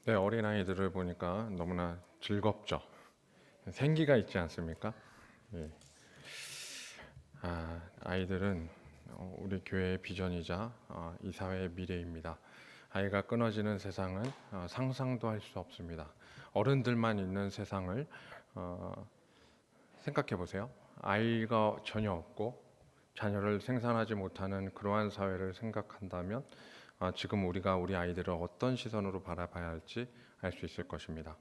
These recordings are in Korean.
네, 어린아이들을 보니까 너무나 즐겁죠. 생기가 있지 않습니까? 예. 아이들은 우리 교회의 비전이자 이 사회의 미래입니다. 아이가 끊어지는 세상은 상상도 할 수 없습니다. 어른들만 있는 세상을 생각해 보세요. 아이가 전혀 없고 자녀를 생산하지 못하는 그러한 사회를 생각한다면 지금 우리가 우리 아이들을 어떤 시선으로 바라봐야 할지 알 수 있을 것입니다.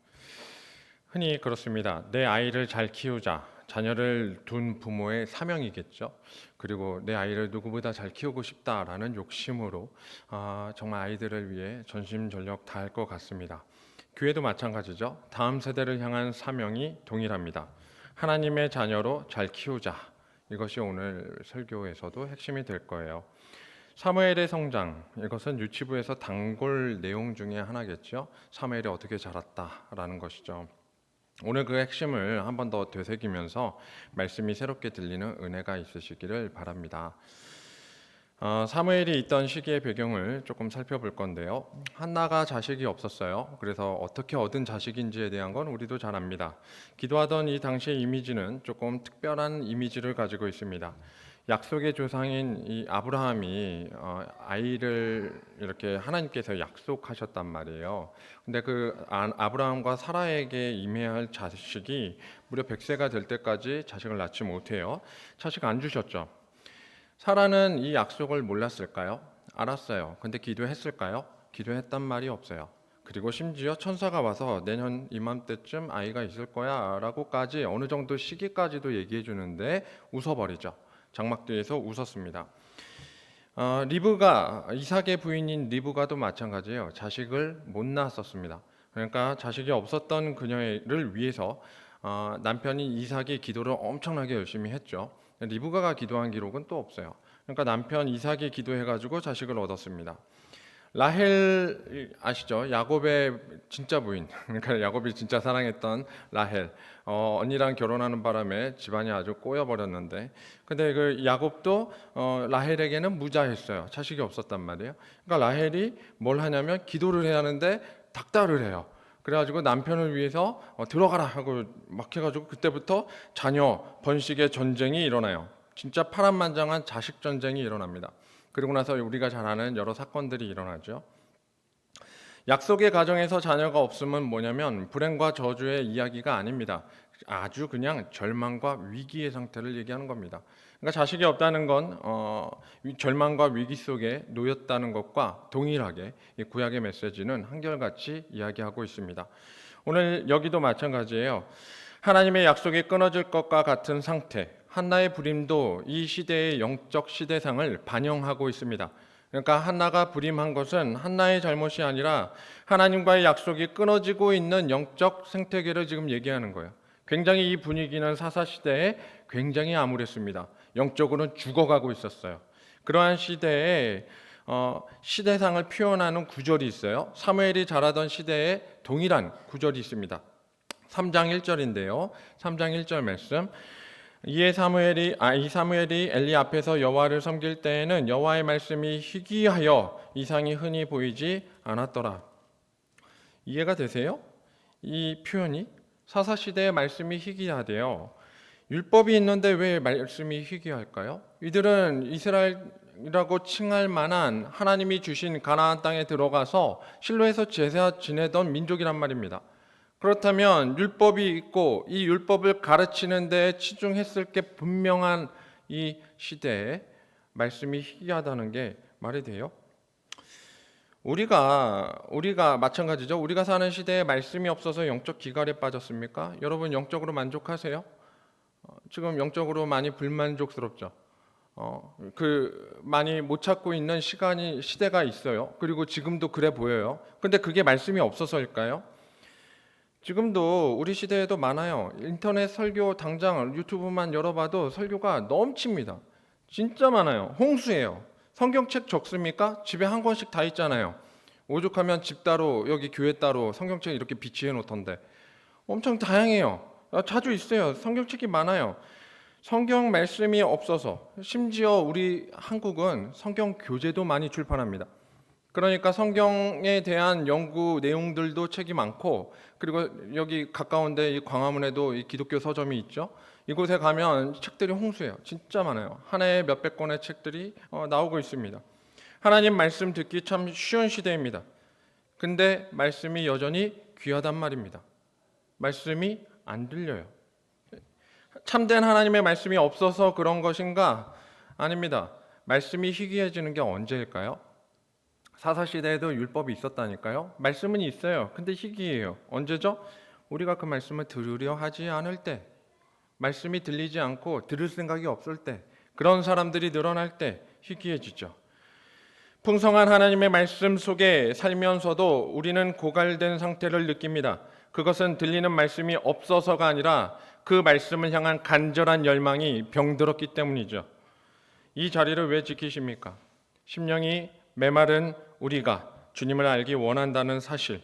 흔히 그렇습니다. 내 아이를 잘 키우자. 자녀를 둔 부모의 사명이겠죠. 그리고 내 아이를 누구보다 잘 키우고 싶다라는 욕심으로 정말 아이들을 위해 전심전력 다할 것 같습니다. 교회도 마찬가지죠. 다음 세대를 향한 사명이 동일합니다. 하나님의 자녀로 잘 키우자. 이것이 오늘 설교에서도 핵심이 될 거예요. 사무엘의 성장, 이것은 유치부에서 단골 내용 중에 하나겠죠. 사무엘이 어떻게 자랐다라는 것이죠. 오늘 그 핵심을 한 번 더 되새기면서 말씀이 새롭게 들리는 은혜가 있으시기를 바랍니다. 사무엘이 있던 시기의 배경을 조금 살펴볼 건데요. 한나가 자식이 없었어요. 그래서 어떻게 얻은 자식인지에 대한 건 우리도 잘 압니다. 기도하던 이 당시의 이미지는 조금 특별한 이미지를 가지고 있습니다. 약속의 조상인 이 아브라함이 아이를 이렇게 하나님께서 약속하셨단 말이에요. 근데 그 아브라함과 사라에게 임해야 할 자식이 무려 100세가 될 때까지 자식을 낳지 못해요. 자식 안 주셨죠. 사라는 이 약속을 몰랐을까요? 알았어요. 근데 기도했을까요? 기도했단 말이 없어요. 그리고 심지어 천사가 와서 내년 이맘때쯤 아이가 있을 거야 라고까지 어느 정도 시기까지도 얘기해 주는데 웃어버리죠. 장막 뒤에서 웃었습니다. 리브가 이삭의 부인인 리브가도 마찬가지예요. 자식을 못 낳았었습니다. 그러니까 자식이 없었던 그녀를 위해서 남편인 이삭이 기도를 엄청나게 열심히 했죠. 리브가가 기도한 기록은 또 없어요. 그러니까 남편 이삭이 기도해가지고 자식을 얻었습니다. 라헬 아시죠? 야곱의 진짜 부인. 그러니까 야곱이 진짜 사랑했던 라헬. 언니랑 결혼하는 바람에 집안이 아주 꼬여버렸는데, 근데 그 야곱도 라헬에게는 무자했어요. 자식이 없었단 말이에요. 그러니까 라헬이 뭘 하냐면 기도를 해야 하는데 닥달을 해요. 그래가지고 남편을 위해서 들어가라 하고 막 해가지고 그때부터 자녀 번식의 전쟁이 일어나요. 진짜 파란만장한 자식 전쟁이 일어납니다. 그리고 나서 우리가 잘 아는 여러 사건들이 일어나죠. 약속의 가정에서 자녀가 없으면 뭐냐면 불행과 저주의 이야기가 아닙니다. 아주 그냥 절망과 위기의 상태를 얘기하는 겁니다. 그러니까 자식이 없다는 건 절망과 위기 속에 놓였다는 것과 동일하게 이 구약의 메시지는 한결같이 이야기하고 있습니다. 오늘 여기도 마찬가지예요. 하나님의 약속이 끊어질 것과 같은 상태, 한나의 불임도 이 시대의 영적 시대상을 반영하고 있습니다. 그러니까 한나가 불임한 것은 한나의 잘못이 아니라 하나님과의 약속이 끊어지고 있는 영적 생태계를 지금 얘기하는 거예요. 굉장히 이 분위기는 사사시대에 굉장히 암울했습니다. 영적으로는 죽어가고 있었어요. 그러한 시대에 시대상을 표현하는 구절이 있어요. 사무엘이 자라던 시대에 동일한 구절이 있습니다. 3장 1절인데요. 3장 1절 말씀. 이 사무엘이 엘리 앞에서 여호와를 섬길 때에는 여호와의 말씀이 희귀하여 이상이 흔히 보이지 않았더라. 이해가 되세요? 이 표현이 사사 시대의 말씀이 희귀하대요. 율법이 있는데 왜 말씀이 희귀할까요? 이들은 이스라엘이라고 칭할 만한 하나님이 주신 가나안 땅에 들어가서 실로에서 제사 지내던 민족이란 말입니다. 그렇다면 율법이 있고 이 율법을 가르치는 데 치중했을 게 분명한 이 시대에 말씀이 희귀하다는 게 말이 돼요? 우리가 마찬가지죠. 우리가 사는 시대에 말씀이 없어서 영적 기갈에 빠졌습니까? 여러분 영적으로 만족하세요? 지금 영적으로 많이 불만족스럽죠. 많이 못 찾고 있는 시대가 있어요. 그리고 지금도 그래 보여요. 근데 그게 말씀이 없어서일까요? 지금도 우리 시대에도 많아요. 인터넷 설교 당장 유튜브만 열어봐도 설교가 넘칩니다. 진짜 많아요. 홍수예요. 성경책 적습니까? 집에 한 권씩 다 있잖아요. 오죽하면 집 따로 여기 교회 따로 성경책 이렇게 비치해 놓던데 엄청 다양해요. 자주 있어요. 성경책이 많아요. 성경 말씀이 없어서 심지어 우리 한국은 성경 교재도 많이 출판합니다. 그러니까 성경에 대한 연구 내용들도 책이 많고, 그리고 여기 가까운데 이 광화문에도 이 기독교 서점이 있죠. 이곳에 가면 책들이 홍수예요. 진짜 많아요. 한 해에 몇백 권의 책들이 나오고 있습니다. 하나님 말씀 듣기 참 쉬운 시대입니다. 근데 말씀이 여전히 귀하단 말입니다. 말씀이 안 들려요. 참된 하나님의 말씀이 없어서 그런 것인가? 아닙니다. 말씀이 희귀해지는 게 언제일까요? 사사시대에도 율법이 있었다니까요. 말씀은 있어요. 근데 희귀해요. 언제죠? 우리가 그 말씀을 들으려 하지 않을 때, 말씀이 들리지 않고 들을 생각이 없을 때, 그런 사람들이 늘어날 때 희귀해지죠. 풍성한 하나님의 말씀 속에 살면서도 우리는 고갈된 상태를 느낍니다. 그것은 들리는 말씀이 없어서가 아니라 그 말씀을 향한 간절한 열망이 병들었기 때문이죠. 이 자리를 왜 지키십니까? 심령이 메마른 우리가 주님을 알기 원한다는 사실,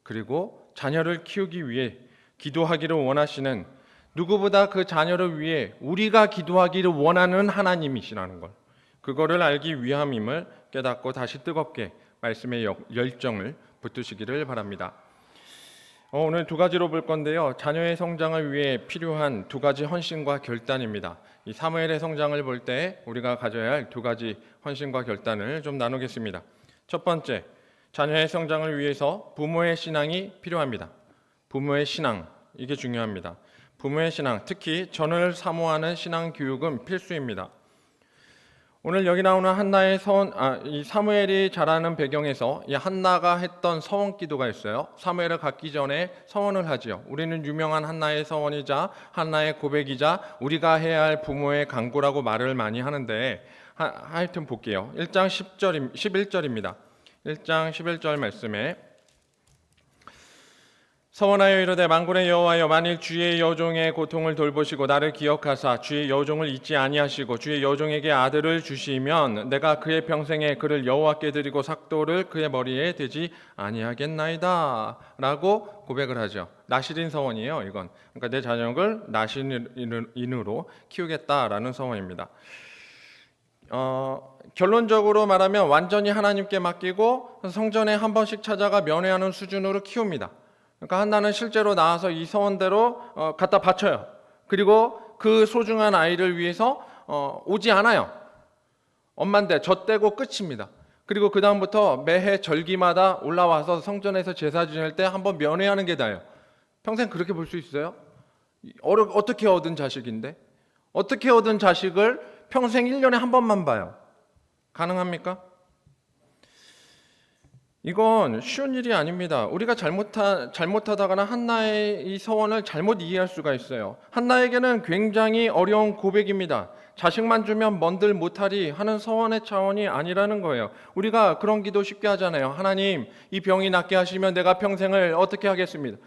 그리고 자녀를 키우기 위해 기도하기를 원하시는, 누구보다 그 자녀를 위해 우리가 기도하기를 원하는 하나님이시라는 걸, 그거를 알기 위함임을 깨닫고 다시 뜨겁게 말씀의 열정을 붙드시기를 바랍니다. 오늘 두 가지로 볼 건데요. 자녀의 성장을 위해 필요한 두 가지 헌신과 결단입니다. 이 사무엘의 성장을 볼 때 우리가 가져야 할 두 가지 헌신과 결단을 좀 나누겠습니다. 첫 번째, 자녀의 성장을 위해서 부모의 신앙이 필요합니다. 부모의 신앙, 이게 중요합니다. 부모의 신앙, 특히 전을 사모하는 신앙 교육은 필수입니다. 오늘 여기 나오는 한나의 이 사무엘이 자라는 배경에서 이 한나가 했던 서원 기도가 있어요. 사무엘을 갖기 전에 서원을 하지요. 우리는 유명한 한나의 서원이자 한나의 고백이자 우리가 해야 할 부모의 간구라고 말을 많이 하는데, 하여튼 볼게요. 1장 11절입니다. 1장 11절 말씀에 서원하여 이르되 만군의 여호와여, 만일 주의 여종의 고통을 돌보시고 나를 기억하사 주의 여종을 잊지 아니하시고 주의 여종에게 아들을 주시면 내가 그의 평생에 그를 여호와께 드리고 삭도를 그의 머리에 대지 아니하겠나이다 라고 고백을 하죠. 나실인 서원이에요, 이건. 그러니까 내 자녀를 나실인으로 키우겠다라는 서원입니다. 결론적으로 말하면 완전히 하나님께 맡기고 성전에 한 번씩 찾아가 면회하는 수준으로 키웁니다. 그러니까 한나는 실제로 나와서 이 서원대로 갖다 바쳐요. 그리고 그 소중한 아이를 위해서 오지 않아요. 엄만데 젖대고 끝입니다. 그리고 그 다음부터 매해 절기마다 올라와서 성전에서 제사 지낼 때 한번 면회하는 게 다예요. 평생 그렇게 볼 수 있어요? 어떻게 얻은 자식인데? 어떻게 얻은 자식을 평생 1년에 한 번만 봐요? 가능합니까? 이건 쉬운 일이 아닙니다. 우리가 잘못하다가는 한나의 이 서원을 잘못 이해할 수가 있어요. 한나에게는 굉장히 어려운 고백입니다. 자식만 주면 뭔들 못하리 하는 서원의 차원이 아니라는 거예요. 우리가 그런 기도 쉽게 하잖아요. 하나님, 이 병이 낫게 하시면 내가 평생을 어떻게 하겠습니다.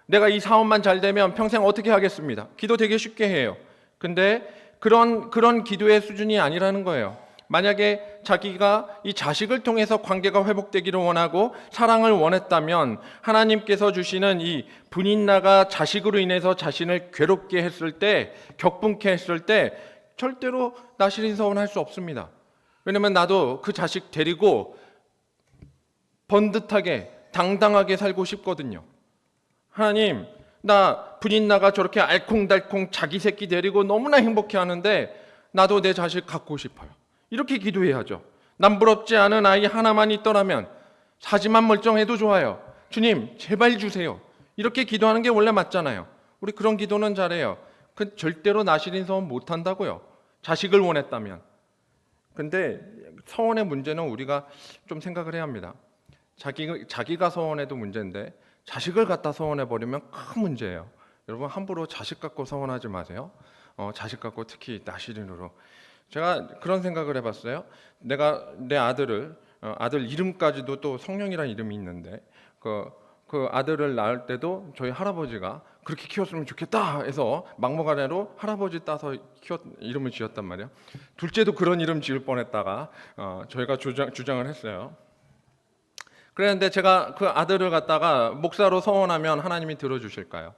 내가 이 사업만 잘 되면 평생 어떻게 하겠습니다. 기도 되게 쉽게 해요. 근데 그런 기도의 수준이 아니라는 거예요. 만약에 자기가 이 자식을 통해서 관계가 회복되기를 원하고 사랑을 원했다면 하나님께서 주시는 이 분인나가 자식으로 인해서 자신을 괴롭게 했을 때, 격분케 했을 때 절대로 나실인 서원할 수 없습니다. 왜냐면 나도 그 자식 데리고 번듯하게 당당하게 살고 싶거든요. 하나님, 나 분인나가 저렇게 알콩달콩 자기 새끼 데리고 너무나 행복해 하는데 나도 내 자식 갖고 싶어요. 이렇게 기도해야죠. 남부럽지 않은 아이 하나만 있더라면, 사지만 멀쩡해도 좋아요. 주님, 제발 주세요. 이렇게 기도하는 게 원래 맞잖아요. 우리 그런 기도는 잘해요. 그 절대로 나실인 서원 못 한다고요. 자식을 원했다면. 근데 서원의 문제는 우리가 좀 생각을 해야 합니다. 자기가 서원해도 문제인데 자식을 갖다 서원해버리면 큰 문제예요. 여러분, 함부로 자식 갖고 서원하지 마세요. 자식 갖고 특히 나실인으로. 제가 그런 생각을 해봤어요. 내가 내 아들 이름까지도 또 성령이라는 이름이 있는데 그 아들을 낳을 때도 저희 할아버지가 그렇게 키웠으면 좋겠다 해서 막무가내로 할아버지 따서 이름을 지었단 말이에요. 둘째도 그런 이름 지을 뻔했다가 저희가 주장을 했어요. 그랬는데 제가 그 아들을 갖다가 목사로 서원하면 하나님이 들어주실까요?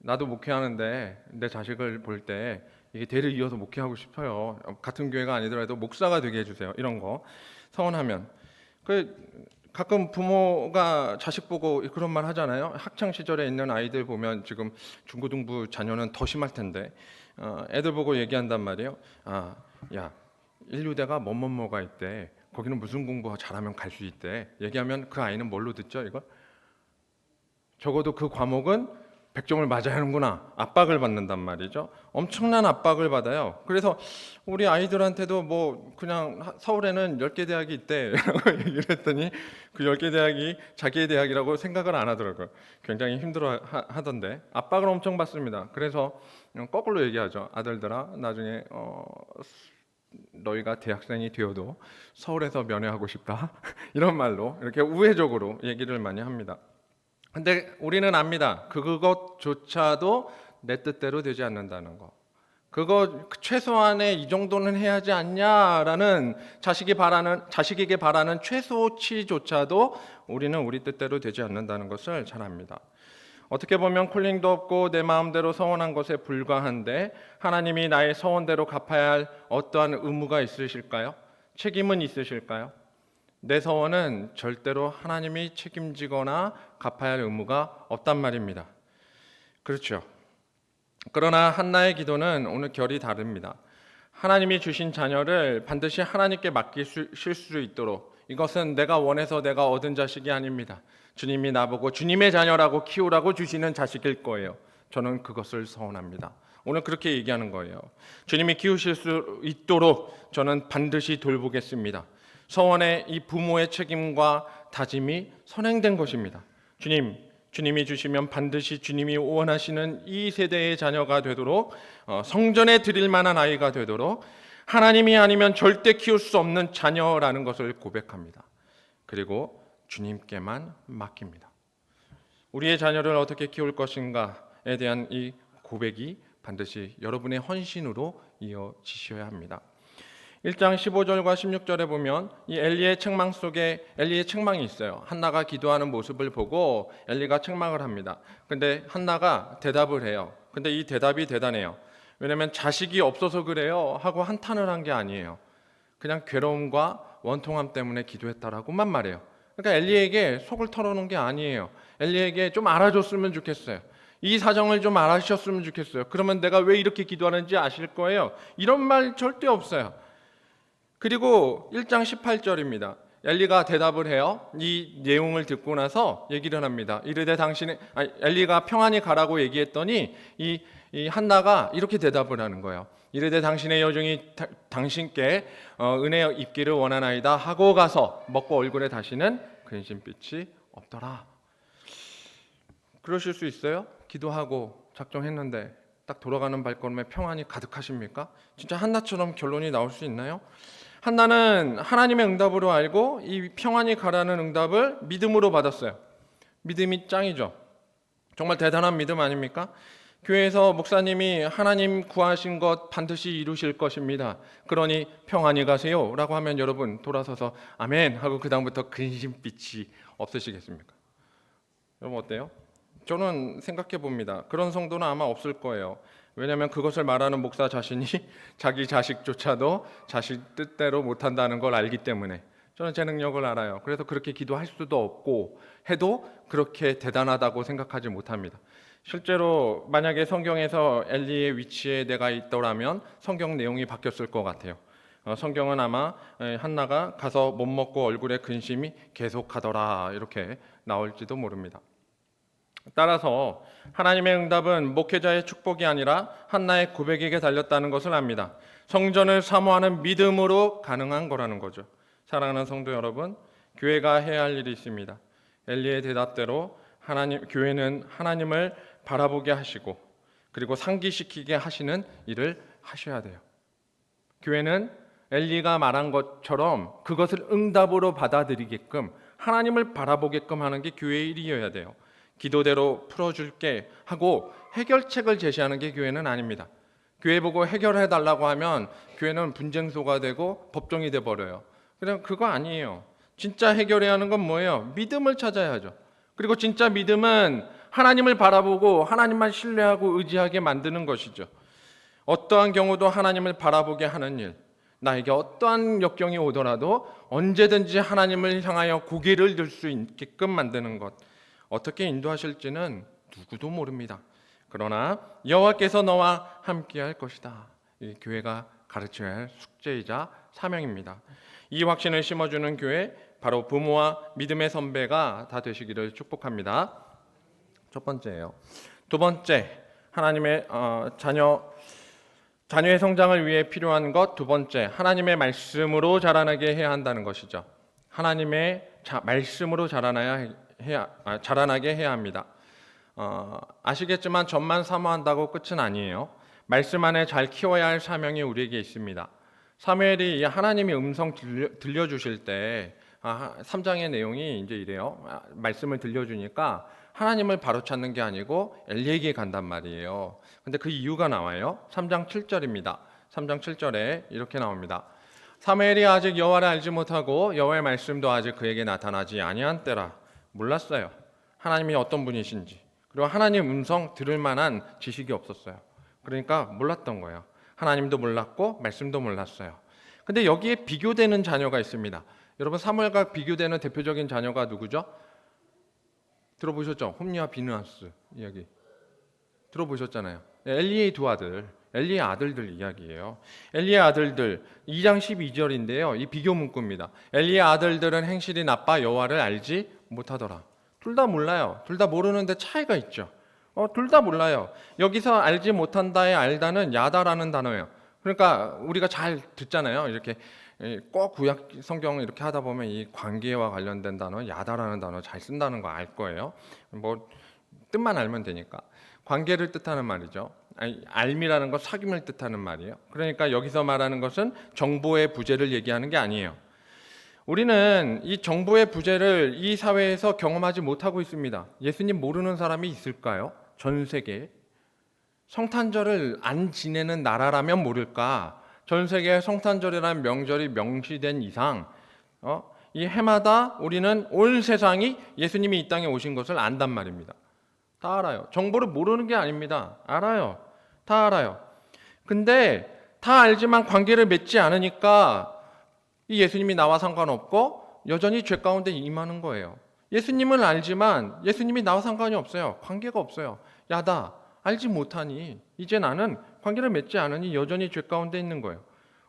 나도 목회하는데 내 자식을 볼 때 이게 대를 이어서 목회하고 싶어요. 같은 교회가 아니더라도 목사가 되게 해주세요. 이런 거 서원하면 그 가끔 부모가 자식 보고 그런 말 하잖아요. 학창 시절에 있는 아이들 보면 지금 중고등부 자녀는 더 심할 텐데 애들 보고 얘기한단 말이에요. 야, 인류대가 뭐뭐뭐가 있대. 거기는 무슨 공부 잘하면 갈 수 있대. 얘기하면 그 아이는 뭘로 듣죠? 이걸 적어도 그 과목은 100점을 맞아야 하는구나. 압박을 받는단 말이죠. 엄청난 압박을 받아요. 그래서 우리 아이들한테도 뭐 그냥 서울에는 10개 대학이 있대 라고 얘기를 했더니 그 10개 대학이 자기의 대학이라고 생각을 안 하더라고요. 굉장히 힘들어 하던데 압박을 엄청 받습니다. 그래서 거꾸로 얘기하죠. 아들들아, 나중에 너희가 대학생이 되어도 서울에서 면회하고 싶다. 이런 말로 이렇게 우회적으로 얘기를 많이 합니다. 근데 우리는 압니다. 그것조차도 내 뜻대로 되지 않는다는 거. 그거 최소한의 이 정도는 해야지 않냐라는 자식에게 바라는 최소치조차도 우리는 우리 뜻대로 되지 않는다는 것을 잘 압니다. 어떻게 보면 콜링도 없고 내 마음대로 서원한 것에 불과한데 하나님이 나의 서원대로 갚아야 할 어떠한 의무가 있으실까요? 책임은 있으실까요? 내 서원은 절대로 하나님이 책임지거나 갚아야 할 의무가 없단 말입니다. 그렇죠. 그러나 한나의 기도는 오늘 결이 다릅니다. 하나님이 주신 자녀를 반드시 하나님께 맡기실 수 있도록, 이것은 내가 원해서 내가 얻은 자식이 아닙니다. 주님이 나보고 주님의 자녀라고 키우라고 주시는 자식일 거예요. 저는 그것을 서원합니다. 오늘 그렇게 얘기하는 거예요. 주님이 키우실 수 있도록 저는 반드시 돌보겠습니다. 서원의 이 부모의 책임과 다짐이 선행된 것입니다. 주님이 주시면 반드시 주님이 원하시는 이 세대의 자녀가 되도록 성전에 드릴 만한 아이가 되도록 하나님이 아니면 절대 키울 수 없는 자녀라는 것을 고백합니다. 그리고 주님께만 맡깁니다. 우리의 자녀를 어떻게 키울 것인가에 대한 이 고백이 반드시 여러분의 헌신으로 이어지셔야 합니다. 1장 15절과 16절에 보면 이 엘리의 책망 속에 엘리의 책망이 있어요. 한나가 기도하는 모습을 보고 엘리가 책망을 합니다. 근데 한나가 대답을 해요. 근데 이 대답이 대단해요. 왜냐하면 자식이 없어서 그래요 하고 한탄을 한 게 아니에요. 그냥 괴로움과 원통함 때문에 기도했다라고만 말해요. 그러니까 엘리에게 속을 털어놓은 게 아니에요. 엘리에게 좀 알아줬으면 좋겠어요. 이 사정을 좀 알아주셨으면 좋겠어요. 그러면 내가 왜 이렇게 기도하는지 아실 거예요. 이런 말 절대 없어요. 그리고 1장 18절입니다. 엘리가 대답을 해요. 이 내용을 듣고 나서 얘기를 합니다. 이르되 엘리가 평안히 가라고 얘기했더니 이 한나가 이렇게 대답을 하는 거예요. 이르되 당신의 여종이 당신께 은혜 입기를 원하나이다 하고 가서 먹고 얼굴에 다시는 근심빛이 없더라. 그러실 수 있어요? 기도하고 작정했는데 딱 돌아가는 발걸음에 평안이 가득하십니까? 진짜 한나처럼 결론이 나올 수 있나요? 한나는 하나님의 응답으로 알고 이 평안히 가라는 응답을 믿음으로 받았어요. 믿음이 짱이죠. 정말 대단한 믿음 아닙니까? 교회에서 목사님이 하나님 구하신 것 반드시 이루실 것입니다. 그러니 평안히 가세요 라고 하면 여러분 돌아서서 아멘 하고 그 다음부터 근심빛이 없으시겠습니까? 여러분 어때요? 저는 생각해 봅니다. 그런 성도는 아마 없을 거예요. 왜냐하면 그것을 말하는 목사 자신이 자기 자식조차도 자식 뜻대로 못한다는 걸 알기 때문에. 저는 제 능력을 알아요. 그래서 그렇게 기도할 수도 없고 해도 그렇게 대단하다고 생각하지 못합니다. 실제로 만약에 성경에서 엘리의 위치에 내가 있더라면 성경 내용이 바뀌었을 것 같아요. 성경은 아마 한나가 가서 못 먹고 얼굴에 근심이 계속하더라 이렇게 나올지도 모릅니다. 따라서 하나님의 응답은 목회자의 축복이 아니라 한나의 고백에게 달렸다는 것을 압니다. 성전을 사모하는 믿음으로 가능한 거라는 거죠. 사랑하는 성도 여러분, 교회가 해야 할 일이 있습니다. 엘리의 대답대로 교회는 하나님을 바라보게 하시고 그리고 상기시키게 하시는 일을 하셔야 돼요. 교회는 엘리가 말한 것처럼 그것을 응답으로 받아들이게끔 하나님을 바라보게끔 하는 게 교회의 일이어야 돼요. 기도대로 풀어줄게 하고 해결책을 제시하는 게 교회는 아닙니다. 교회 보고 해결해달라고 하면 교회는 분쟁소가 되고 법정이 돼버려요. 그냥 그거 아니에요. 진짜 해결해야 하는 건 뭐예요? 믿음을 찾아야죠. 그리고 진짜 믿음은 하나님을 바라보고 하나님만 신뢰하고 의지하게 만드는 것이죠. 어떠한 경우도 하나님을 바라보게 하는 일, 나에게 어떠한 역경이 오더라도 언제든지 하나님을 향하여 고개를 들 수 있게끔 만드는 것, 어떻게 인도하실지는 누구도 모릅니다. 그러나 여호와께서 너와 함께할 것이다. 이 교회가 가르쳐야 할 숙제이자 사명입니다. 이 확신을 심어주는 교회, 바로 부모와 믿음의 선배가 다 되시기를 축복합니다. 첫 번째예요. 두 번째, 하나님의 자녀의 성장을 위해 필요한 것 두 번째, 하나님의 말씀으로 자라나게 해야 한다는 것이죠. 하나님의 말씀으로 자라나게 해야 합니다. 아시겠지만 전만 사모한다고 끝은 아니에요. 말씀 안에 잘 키워야 할 사명이 우리에게 있습니다. 사무엘이 하나님의 음성 들려주실 때 3장의 내용이 이제 이래요. 말씀을 들려주니까 하나님을 바로 찾는 게 아니고 엘리에게 간단 말이에요. 근데 그 이유가 나와요. 3장 7절입니다. 3장 7절에 이렇게 나옵니다. 사무엘이 아직 여호와를 알지 못하고 여호와의 말씀도 아직 그에게 나타나지 아니한 때라. 몰랐어요. 하나님이 어떤 분이신지. 그리고 하나님 음성 들을 만한 지식이 없었어요. 그러니까 몰랐던 거예요. 하나님도 몰랐고 말씀도 몰랐어요. 근데 여기에 비교되는 자녀가 있습니다. 여러분, 사무엘과 비교되는 대표적인 자녀가 누구죠? 들어보셨죠? 홈리와 비느하스 이야기 들어보셨잖아요. 엘리의 두 아들, 엘리의 아들들 이야기예요. 엘리의 아들들 2장 12절인데요. 이 비교 문구입니다. 엘리의 아들들은 행실이 나빠 여호와를 알지 못하더라. 둘 다 몰라요. 둘 다 모르는데 차이가 있죠. 둘 다 몰라요. 여기서 알지 못한다의 알다는 야다라는 단어예요. 그러니까 우리가 잘 듣잖아요. 이렇게 꼭 구약 성경 이렇게 하다 보면 이 관계와 관련된 단어 야다라는 단어 잘 쓴다는 거 알 거예요. 뭐 뜻만 알면 되니까. 관계를 뜻하는 말이죠. 알미라는 건 사귐을 뜻하는 말이에요. 그러니까 여기서 말하는 것은 정보의 부재를 얘기하는 게 아니에요. 우리는 이 정보의 부재를 이 사회에서 경험하지 못하고 있습니다. 예수님 모르는 사람이 있을까요? 전 세계에. 성탄절을 안 지내는 나라라면 모를까? 전 세계에 성탄절이라는 명절이 명시된 이상 이 해마다 우리는 온 세상이 예수님이 이 땅에 오신 것을 안단 말입니다. 다 알아요. 정보를 모르는 게 아닙니다. 알아요. 다 알아요. 근데 다 알지만 관계를 맺지 않으니까 이 예수님이 나와 상관없고 여전히 죄 가운데 임하는 거예요. 예수님은 알지만 예수님이 나와 상관이 없어요. 관계가 없어요. 야다. 알지 못하니 이제 나는 관계를 맺지 않으니 여전히 죄 가운데 있는 거예요.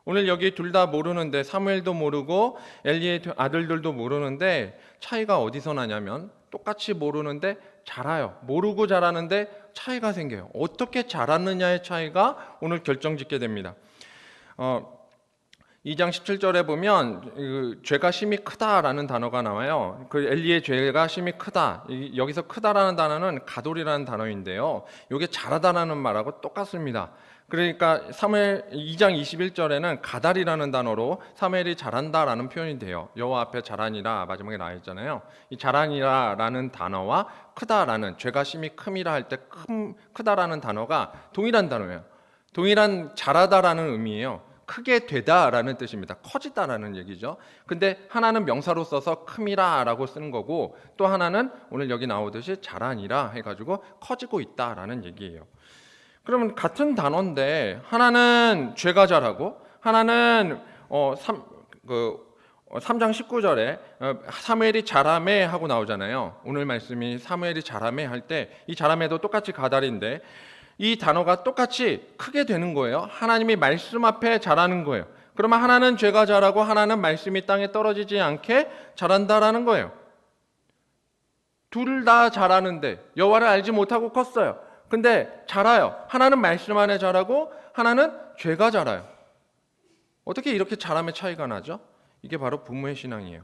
오늘 여기 둘 다 모르는데 사무엘도 모르고 엘리의 아들들도 모르는데 차이가 어디서 나냐면 똑같이 모르는데 잘아요. 모르고 잘하는데 차이가 생겨요. 어떻게 잘하느냐의 차이가 오늘 결정짓게 됩니다. 2장 17절에 보면 죄가 심히 크다라는 단어가 나와요. 그 엘리의 죄가 심히 크다. 여기서 크다라는 단어는 가돌이라는 단어인데요. 이게 잘하다라는 말하고 똑같습니다. 그러니까 사무엘 2장 21절에는 가달이라는 단어로 사무엘이 잘한다라는 표현이 돼요. 여호와 앞에 잘하니라 마지막에 나와 있잖아요. 이 잘하니라라는 단어와 크다라는 죄가 심히 큼이라 할 때 크다라는 단어가 동일한 단어예요. 동일한 잘하다라는 의미예요. 크게 되다라는 뜻입니다. 커지다라는 얘기죠. 근데 하나는 명사로 써서 큼이라라고 쓰는 거고 또 하나는 오늘 여기 나오듯이 잘하니라 해가지고 커지고 있다라는 얘기예요. 그러면 같은 단어인데 하나는 죄가 잘하고 하나는 3장 19절에 사무엘이 자라매 하고 나오잖아요. 오늘 말씀이 사무엘이 자라매 할 때 이 자라매도 똑같이 가달인데 이 단어가 똑같이 크게 되는 거예요. 하나님이 말씀 앞에 자라는 거예요. 그러면 하나는 죄가 자라고 하나는 말씀이 땅에 떨어지지 않게 자란다라는 거예요. 둘 다 자라는데 여호와를 알지 못하고 컸어요. 근데 자라요. 하나는 말씀 안에 자라고 하나는 죄가 자라요. 어떻게 이렇게 자람의 차이가 나죠? 이게 바로 부모의 신앙이에요.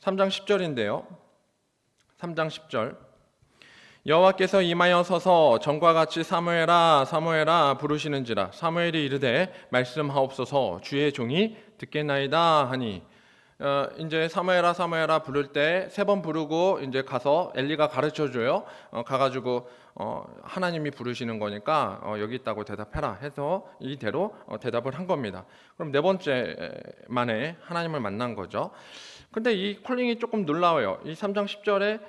3장 10절인데요. 3장 10절. 여호와께서 임하여 서서 전과 같이 사무엘아 사무엘아 부르시는지라 사무엘이 이르되 말씀하옵소서 주의 종이 듣겠나이다 하니 이제 사무엘아 사무엘아 부를 때 세 번 부르고 이제 가서 엘리가 가르쳐 줘요. 가가지고 하나님이 부르시는 거니까 여기 있다고 대답해라 해서 이대로 대답을 한 겁니다. 그럼 네 번째 만에 하나님을 만난 거죠. 근데 이 콜링이 조금 놀라워요. 이 3장 10절에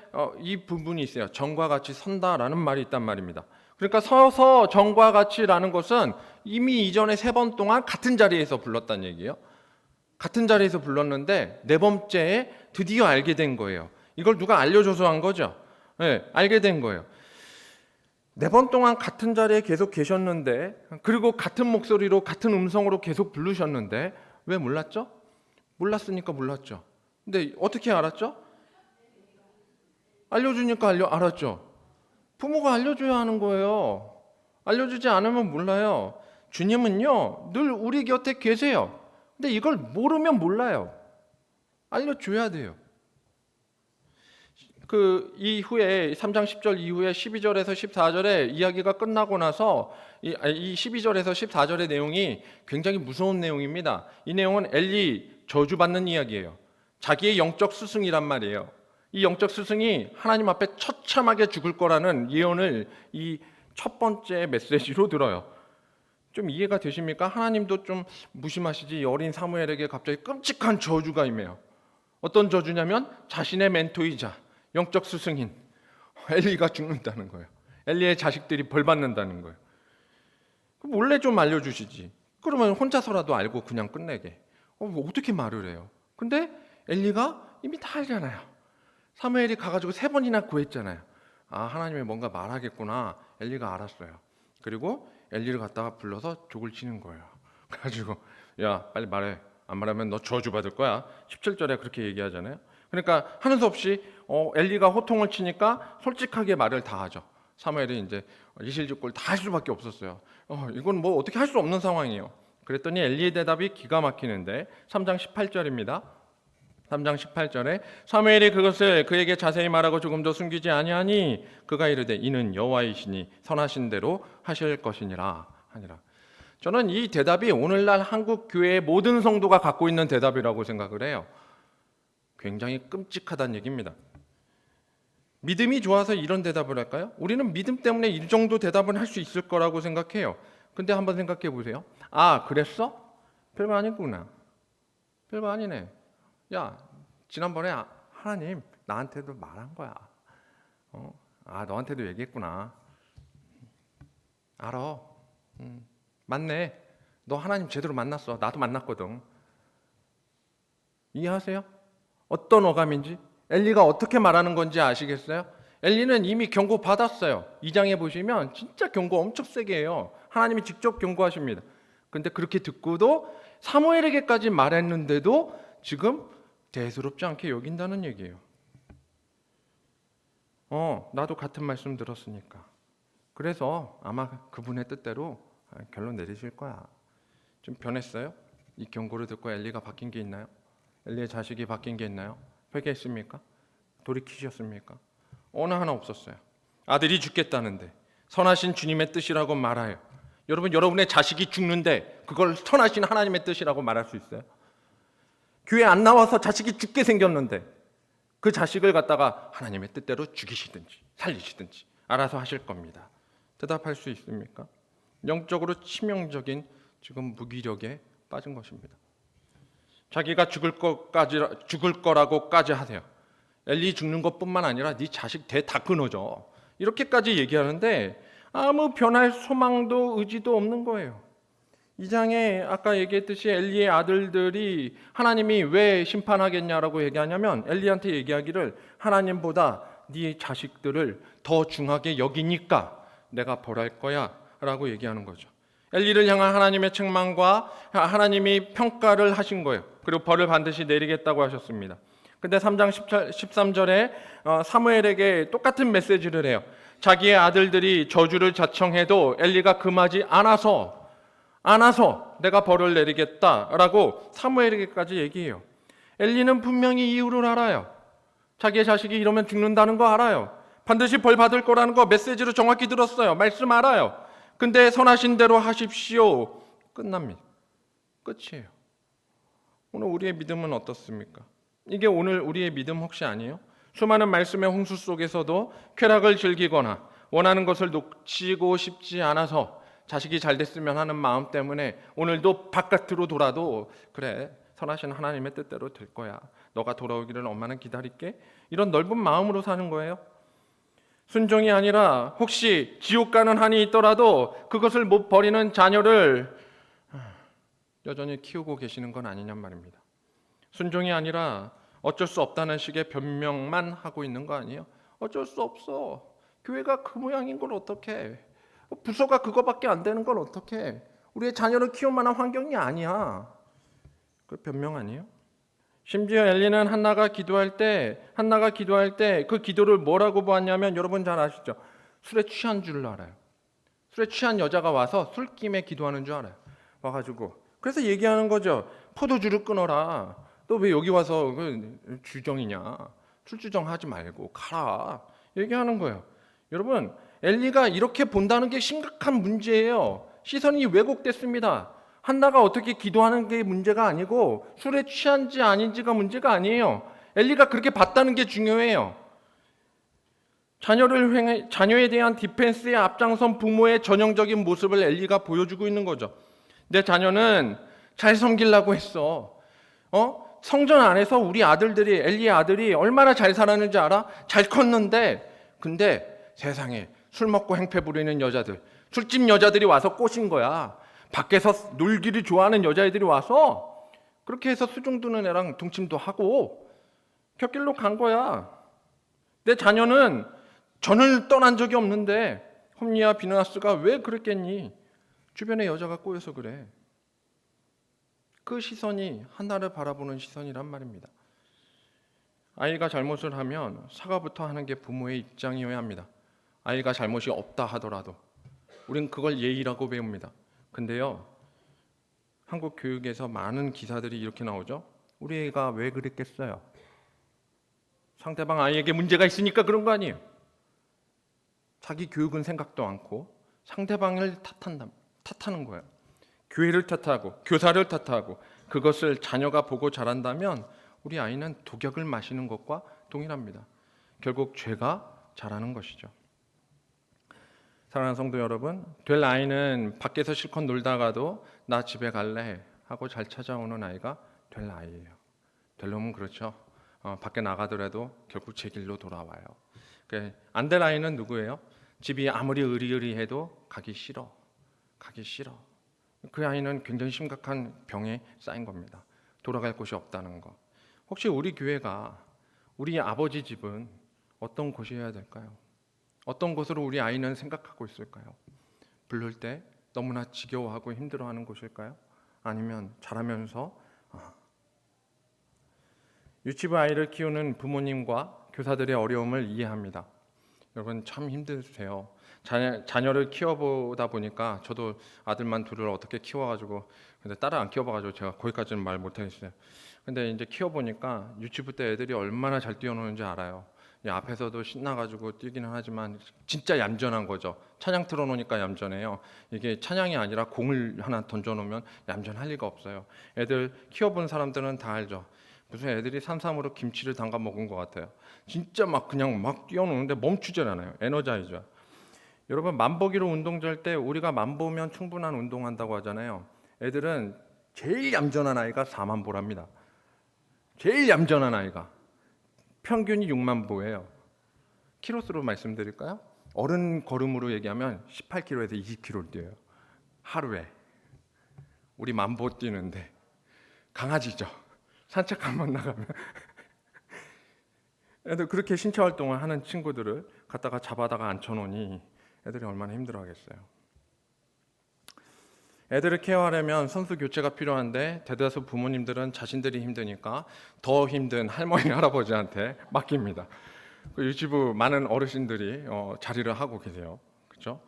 이 부분이 있어요. 전과 같이 선다라는 말이 있단 말입니다. 그러니까 서서 정과 같이라는 것은 이미 이전에 3번 동안 같은 자리에서 불렀다는 얘기예요. 같은 자리에서 불렀는데 4번째에 드디어 알게 된 거예요. 이걸 누가 알려줘서 한 거죠. 네, 알게 된 거예요. 4번 동안 같은 자리에 계속 계셨는데, 그리고 같은 목소리로 같은 음성으로 계속 부르셨는데 왜 몰랐죠? 몰랐으니까 몰랐죠. 근데 어떻게 알았죠? 알려주니까 알았죠. 부모가 알려줘야 하는 거예요. 알려주지 않으면 몰라요. 주님은요, 늘 우리 곁에 계세요. 근데 이걸 모르면 몰라요. 알려줘야 돼요. 그 이후에 3장 10절 이후에 12절에서 14절에 이야기가 끝나고 나서 이 12절에서 14절의 내용이 굉장히 무서운 내용입니다. 이 내용은 엘리 저주받는 이야기예요. 자기의 영적 스승이란 말이에요. 이 영적 스승이 하나님 앞에 처참하게 죽을 거라는 예언을 이 첫 번째 메시지로 들어요. 좀 이해가 되십니까? 하나님도 좀 무심하시지 어린 사무엘에게 갑자기 끔찍한 저주가 임해요. 어떤 저주냐면 자신의 멘토이자 영적 스승인 엘리가 죽는다는 거예요. 엘리의 자식들이 벌 받는다는 거예요. 몰래 좀 알려주시지. 그러면 혼자서라도 알고 그냥 끝내게. 어떻게 말을 해요? 근데 엘리가 이미 다 알잖아요. 사무엘이 가가지고 3번이나 구했잖아요. 아, 하나님이 뭔가 말하겠구나. 엘리가 알았어요. 그리고 엘리를 갖다가 불러서 족을 치는 거예요. 그래가지고 야, 빨리 말해. 안 말하면 너 저주받을 거야. 17절에 그렇게 얘기하잖아요. 그러니까 하는 수 없이 엘리가 호통을 치니까 솔직하게 말을 다 하죠. 사무엘이 이제 이실직고를 다 할 수밖에 없었어요. 이건 뭐 어떻게 할 수 없는 상황이에요. 그랬더니 엘리의 대답이 기가 막히는데 3장 18절입니다. 3장 18절에 사무엘이 그것을 그에게 자세히 말하고 조금도 숨기지 아니하니 그가 이르되 이는 여호와이시니 선하신 대로 하실 것이니라 하니라. 저는 이 대답이 오늘날 한국 교회의 모든 성도가 갖고 있는 대답이라고 생각을 해요. 굉장히 끔찍하다는 얘기입니다. 믿음이 좋아서 이런 대답을 할까요? 우리는 믿음 때문에 이 정도 대답은 할 수 있을 거라고 생각해요. 근데 한번 생각해 보세요. 아, 그랬어? 별거 아니구나. 별거 아니네. 야, 지난번에 하나님 나한테도 말한 거야. 너한테도 얘기했구나. 알아. 맞네. 너 하나님 제대로 만났어. 나도 만났거든. 이해하세요? 어떤 어감인지? 엘리가 어떻게 말하는 건지 아시겠어요? 엘리는 이미 경고 받았어요. 2장에 보시면 진짜 경고 엄청 세게 해요. 하나님이 직접 경고하십니다. 근데 그렇게 듣고도 사무엘에게까지 말했는데도 지금 대수롭지 않게 여긴다는 얘기예요. 나도 같은 말씀 들었으니까. 그래서 아마 그분의 뜻대로 결론 내리실 거야. 좀 변했어요? 이 경고를 듣고 엘리가 바뀐 게 있나요? 엘리의 자식이 바뀐 게 있나요? 회개했습니까? 돌이키셨습니까? 어느 하나 없었어요. 아들이 죽겠다는데 선하신 주님의 뜻이라고 말해요. 여러분, 여러분의 자식이 죽는데 그걸 선하신 하나님의 뜻이라고 말할 수 있어요? 교회 안 나와서 자식이 죽게 생겼는데 그 자식을 갖다가 하나님의 뜻대로 죽이시든지 살리시든지 알아서 하실 겁니다. 대답할 수 있습니까? 영적으로 치명적인 지금 무기력에 빠진 것입니다. 자기가 죽을 거라고까지 하세요. 엘리 죽는 것뿐만 아니라 네 자식 대 다 끊어져. 이렇게까지 얘기하는데 아무 변할 소망도 의지도 없는 거예요. 2장에 아까 얘기했듯이 엘리의 아들들이 하나님이 왜 심판하겠냐라고 얘기하냐면 엘리한테 얘기하기를 하나님보다 네 자식들을 더 중하게 여기니까 내가 벌할 거야 라고 얘기하는 거죠. 엘리를 향한 하나님의 책망과 하나님이 평가를 하신 거예요. 그리고 벌을 반드시 내리겠다고 하셨습니다. 근데 3장 13절에 사무엘에게 똑같은 메시지를 해요. 자기의 아들들이 저주를 자청해도 엘리가 금하지 않아서 내가 벌을 내리겠다라고 사무엘에게까지 얘기해요. 엘리는 분명히 이유를 알아요. 자기의 자식이 이러면 죽는다는 거 알아요. 반드시 벌 받을 거라는 거 메시지로 정확히 들었어요. 말씀 알아요. 근데 선하신 대로 하십시오. 끝납니다. 끝이에요. 오늘 우리의 믿음은 어떻습니까? 이게 오늘 우리의 믿음 혹시 아니에요? 수많은 말씀의 홍수 속에서도 쾌락을 즐기거나 원하는 것을 놓치고 싶지 않아서 자식이 잘 됐으면 하는 마음 때문에 오늘도 바깥으로 돌아도 그래, 선하신 하나님의 뜻대로 될 거야. 너가 돌아오기를 엄마는 기다릴게. 이런 넓은 마음으로 사는 거예요. 순종이 아니라 혹시 지옥 가는 한이 있더라도 그것을 못 버리는 자녀를 여전히 키우고 계시는 건 아니냔 말입니다. 순종이 아니라 어쩔 수 없다는 식의 변명만 하고 있는 거 아니에요? 어쩔 수 없어. 교회가 그 모양인 걸 어떡해. 부서가 그거밖에 안 되는 걸 어떡해. 우리의 자녀를 키울 만한 환경이 아니야. 그 변명 아니에요? 심지어 엘리는 한나가 기도할 때 그 기도를 뭐라고 보았냐면 여러분 잘 아시죠? 술에 취한 줄 알아요. 술에 취한 여자가 와서 술김에 기도하는 줄 알아요. 와가지고 그래서 얘기하는 거죠. 포도주를 끊어라. 너 왜 여기 와서 주정이냐? 술주정하지 말고 가라. 얘기하는 거예요. 여러분 엘리가 이렇게 본다는 게 심각한 문제예요. 시선이 왜곡됐습니다. 한나가 어떻게 기도하는 게 문제가 아니고 술에 취한지 아닌지가 문제가 아니에요. 엘리가 그렇게 봤다는 게 중요해요. 자녀에 대한 디펜스에 앞장선 부모의 전형적인 모습을 엘리가 보여주고 있는 거죠. 내 자녀는 잘 섬기려고 했어. 성전 안에서 우리 아들들이 엘리의 아들이 얼마나 잘 살았는지 알아? 잘 컸는데 근데 세상에 술 먹고 행패 부리는 여자들, 술집 여자들이 와서 꼬신 거야. 밖에서 놀기를 좋아하는 여자애들이 와서 그렇게 해서 수중 두는 애랑 동침도 하고 곁길로 간 거야. 내 자녀는 전을 떠난 적이 없는데 홈리와 비느하스가 왜 그랬겠니? 주변에 여자가 꼬여서 그래. 그 시선이 한나를 바라보는 시선이란 말입니다. 아이가 잘못을 하면 사과부터 하는 게 부모의 입장이어야 합니다. 아이가 잘못이 없다 하더라도 우린 그걸 예의라고 배웁니다. 근데요, 한국 교육에서 많은 기사들이 이렇게 나오죠. 우리 애가 왜 그랬겠어요? 상대방 아이에게 문제가 있으니까 그런 거 아니에요. 자기 교육은 생각도 않고 상대방을 탓하는 거예요. 교회를 탓하고 교사를 탓하고 그것을 자녀가 보고 자란다면 우리 아이는 독약을 마시는 것과 동일합니다. 결국 죄가 자라는 것이죠. 사랑하는 성도 여러분, 될 아이는 밖에서 실컷 놀다가도 나 집에 갈래 하고 잘 찾아오는 아이가 될 아이예요. 될 놈은 그렇죠. 밖에 나가더라도 결국 제 길로 돌아와요. 안 될 아이는 누구예요? 집이 아무리 의리의리해도 가기 싫어. 그 아이는 굉장히 심각한 병에 쌓인 겁니다. 돌아갈 곳이 없다는 거. 혹시 우리 교회가 우리 아버지 집은 어떤 곳이어야 될까요? 어떤 곳으로 우리 아이는 생각하고 있을까요? 부를 때 너무나 지겨워하고 힘들어하는 곳일까요? 아니면 자라면서 유치부 아이를 키우는 부모님과 교사들의 어려움을 이해합니다. 여러분 참 힘드세요. 자녀를 키워보다 보니까 저도 아들만 둘을 어떻게 키워가지고 근데 딸을 안 키워봐가지고 제가 거기까지는 말 못하겠어요. 근데 이제 키워보니까 유치부 때 애들이 얼마나 잘 뛰어노는지 알아요. 앞에서도 신나가지고 뛰기는 하지만 진짜 얌전한 거죠. 찬양 틀어놓으니까 얌전해요. 이게 찬양이 아니라 공을 하나 던져놓으면 얌전할 리가 없어요. 애들 키워본 사람들은 다 알죠. 무슨 애들이 산삼으로 김치를 담가 먹은 것 같아요. 진짜 그냥 뛰어노는데 멈추질 않아요. 에너자이저. 여러분 만보기로 운동할 때 우리가 만보면 충분한 운동한다고 하잖아요. 애들은 제일 얌전한 아이가 4만 보랍니다. 제일 얌전한 아이가 평균이 6만 보예요. 키로수로 말씀드릴까요? 어른 걸음으로 얘기하면 18km에서 20km를 뛰어요. 하루에. 우리 만보 뛰는데 강아지죠. 산책 한번 나가면 애들 그렇게 신체 활동을 하는 친구들을 갖다가 잡아다가 앉혀놓으니 애들이 얼마나 힘들어하겠어요. 애들을 케어하려면 선수 교체가 필요한데 대다수 부모님들은 자신들이 힘드니까 더 힘든 할머니 할아버지한테 맡깁니다. 그 유치부 많은 어르신들이 자리를 하고 계세요. 그렇죠?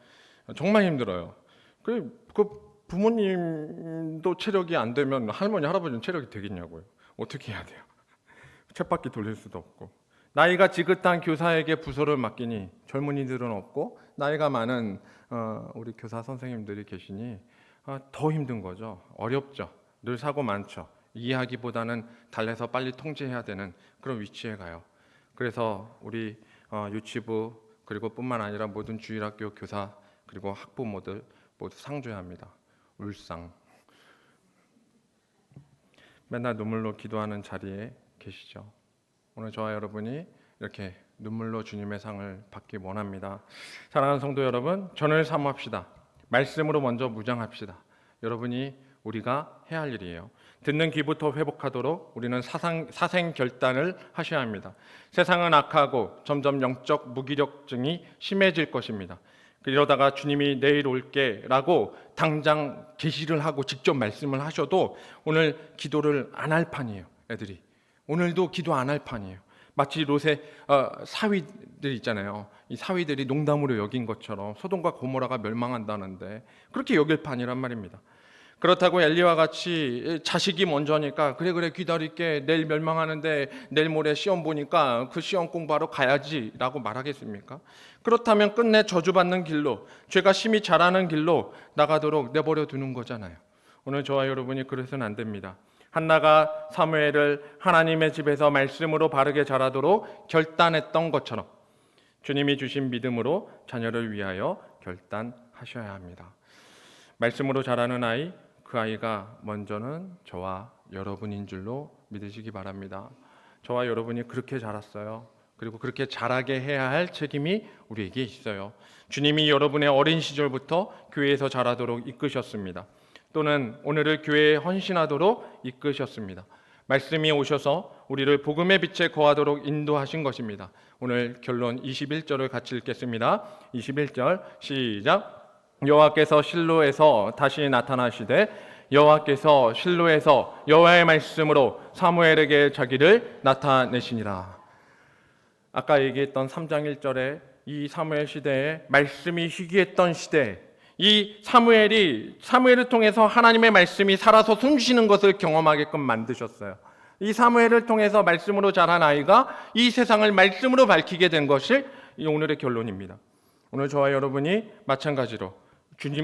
정말 힘들어요. 그 부모님도 체력이 안 되면 할머니 할아버지는 체력이 되겠냐고요. 어떻게 해야 돼요? 쳇바퀴 돌릴 수도 없고. 나이가 지긋한 교사에게 부서를 맡기니 젊은이들은 없고 나이가 많은 우리 교사 선생님들이 계시니 더 힘든 거죠. 어렵죠. 늘 사고 많죠. 이해하기보다는 달래서 빨리 통제해야 되는 그런 위치에 가요. 그래서 우리 유치부 그리고 뿐만 아니라 모든 주일학교 교사 그리고 학부모들 모두 상줘야 합니다. 울상. 맨날 눈물로 기도하는 자리에 계시죠. 오늘 저와 여러분이 이렇게 눈물로 주님의 상을 받기 원합니다. 사랑하는 성도 여러분, 전을 사모합시다. 말씀으로 먼저 무장합시다. 여러분이 우리가 해야 할 일이에요. 듣는 귀부터 회복하도록 우리는 사생 결단을 하셔야 합니다. 세상은 악하고 점점 영적 무기력증이 심해질 것입니다. 이러다가 주님이 내일 올게라고 당장 계시를 하고 직접 말씀을 하셔도 오늘 기도를 안 할 판이에요. 애들이 오늘도 기도 안 할 판이에요. 마치 롯의 사위들 있잖아요. 이 사위들이 농담으로 여긴 것처럼 소돔과 고모라가 멸망한다는데 그렇게 여길 판이란 말입니다. 그렇다고 엘리와 같이 자식이 먼저니까 그래 기다릴게, 내일 멸망하는데 내일 모레 시험 보니까 그 시험 공부하러 가야지라고 말하겠습니까? 그렇다면 끝내 저주받는 길로, 죄가 심히 자라는 길로 나가도록 내버려 두는 거잖아요. 오늘 저와 여러분이 그래서는 안 됩니다. 한나가 사무엘을 하나님의 집에서 말씀으로 바르게 자라도록 결단했던 것처럼 주님이 주신 믿음으로 자녀를 위하여 결단하셔야 합니다. 말씀으로 자라는 아이, 그 아이가 먼저는 저와 여러분인 줄로 믿으시기 바랍니다. 저와 여러분이 그렇게 자랐어요. 그리고 그렇게 자라게 해야 할 책임이 우리에게 있어요. 주님이 여러분의 어린 시절부터 교회에서 자라도록 이끄셨습니다. 또는 오늘을 교회에 헌신하도록 이끄셨습니다. 말씀이 오셔서 우리를 복음의 빛에 거하도록 인도하신 것입니다. 오늘 결론 21절을 같이 읽겠습니다. 21절 시작. 여호와께서 실로에서 다시 나타나시되 여호와께서 실로에서 여호와의 말씀으로 사무엘에게 자기를 나타내시니라. 아까 얘기했던 3장 1절에 이 사무엘 시대에 말씀이 희귀했던 시대, 이 사무엘을 통해서 하나님의 말씀이 살아서 숨쉬는 것을 경험하게끔 만드셨어요. 이 사무엘을 통해서 말씀으로 자란 아이가 이 세상을 말씀으로 밝히게 된 것이 오늘의 결론입니다. 오늘 저와 여러분이 마찬가지로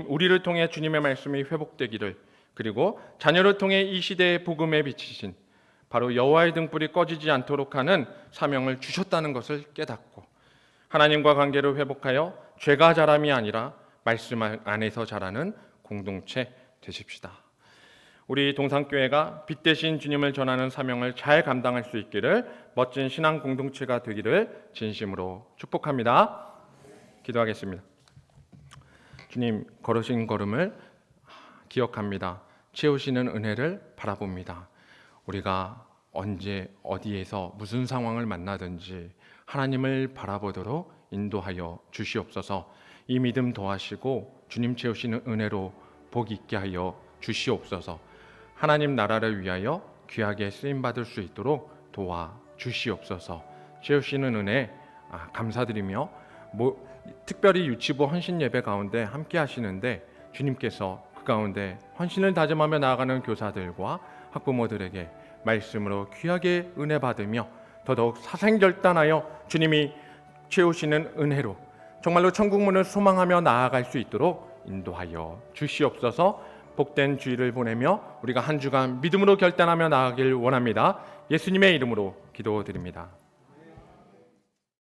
우리를 통해 주님의 말씀이 회복되기를, 그리고 자녀를 통해 이 시대의 복음에 비치신 바로 여호와의 등불이 꺼지지 않도록 하는 사명을 주셨다는 것을 깨닫고 하나님과 관계를 회복하여 죄가 자람이 아니라 말씀 안에서 자라는 공동체 되십시다. 우리 동산교회가 빛 대신 주님을 전하는 사명을 잘 감당할 수 있기를, 멋진 신앙 공동체가 되기를 진심으로 축복합니다. 기도하겠습니다. 주님, 걸으신 걸음을 기억합니다. 채우시는 은혜를 바라봅니다. 우리가 언제 어디에서 무슨 상황을 만나든지 하나님을 바라보도록 인도하여 주시옵소서. 이 믿음 더하시고 주님 채우시는 은혜로 복 있게 하여 주시옵소서. 하나님 나라를 위하여 귀하게 쓰임받을 수 있도록 도와 주시옵소서. 채우시는 은혜 감사드리며 특별히 유치부 헌신 예배 가운데 함께 하시는데 주님께서 그 가운데 헌신을 다짐하며 나아가는 교사들과 학부모들에게 말씀으로 귀하게 은혜 받으며 더더욱 사생결단하여 주님이 채우시는 은혜로 정말로 천국문을 소망하며 나아갈 수 있도록 인도하여 주시옵소서. 복된 주일을 보내며 우리가 한 주간 믿음으로 결단하며 나아가길 원합니다. 예수님의 이름으로 기도드립니다.